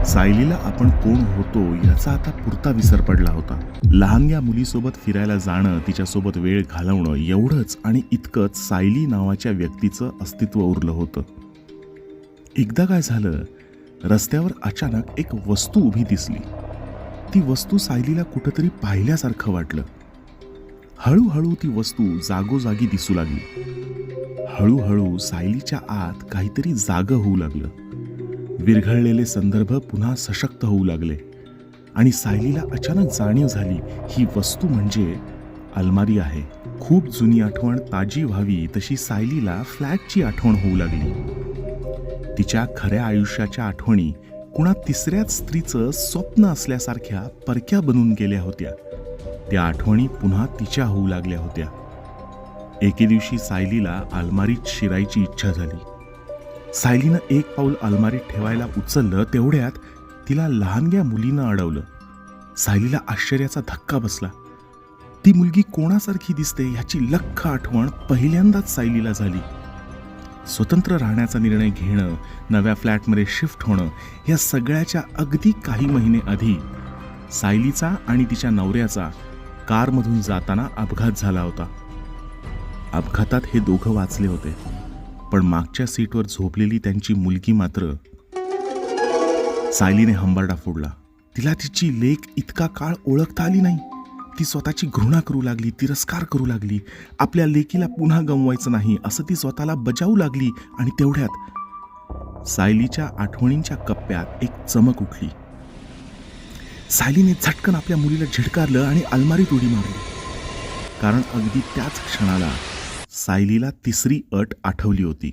सायलीला आपण कोण होतो याचा आता पुरता विसर पडला होता. लहानग्या मुलीसोबत फिरायला जाणं, तिच्यासोबत वेळ घालवणं एवढंच आणि इतकंच सायली नावाच्या व्यक्तीचं अस्तित्व उरलं होतं. एकदा काय झालं, रस्त्यावर अचानक एक वस्तू उभी दिसली. ती वस्तू सायलीला कुठंतरी पाहिल्यासारखं वाटलं. हळूहळू ती वस्तू जागोजागी दिसू लागली. हळूहळू सायलीच्या आत काहीतरी जागं होऊ लागलं. विरघळलेले संदर्भ पुन्हा सशक्त होऊ लागले आणि सायलीला अचानक जाणीव झाली, ही वस्तू म्हणजे अलमारी आहे. खूप जुनी आठवण ताजी व्हावी तशी सायलीला फ्लॅटची आठवण होऊ लागली. तिच्या खऱ्या आयुष्याच्या आठवणी कुणा तिसऱ्याच स्त्रीचं स्वप्न असल्यासारख्या परक्या बनून गेल्या होत्या. त्या आठवणी पुन्हा तिच्या होऊ लागल्या होत्या. एके दिवशी सायलीला अलमारीत शिरायची इच्छा झाली. सायलीनं एक पाऊल अलमारीत ठेवायला उचललं, तेवढ्यात तिला लहानग्या मुलीनं अडवलं. सायलीला आश्चर्याचा धक्का बसला. ती मुलगी कोणासारखी दिसते ह्याची लख्ख आठवण पहिल्यांदाच सायलीला झाली. स्वतंत्र राहण्याचा निर्णय घेणं, नव्या फ्लॅटमध्ये शिफ्ट होणं, या सगळ्याच्या अगदी काही महिने आधी सायलीचा आणि तिच्या नवऱ्याचा कारमधून जाताना अपघात झाला होता. अपघातात हे दोघं वाचले होते, पण मागच्या सीटवर झोपलेली त्यांची मुलगी मात्र. सायलीने हंबरडा फोडला. तिला तिची लेक इतका काळ ओळखता आली नाही. ती स्वतःची घृणा करू लागली, तिरस्कार करू लागली. आपल्या लेकीला पुन्हा गमवायचं नाही असं ती स्वतःला बजावू लागली. आणि तेवढ्यात सायलीच्या आठवणींच्या कप्प्यात एक चमक उठली. सायलीने झटकन आपल्या मुलीला झिडकारलं आणि अलमारीत उडी मारली. कारण अगदी त्याच क्षणाला सायलीला तिसरी अट आठवली होती.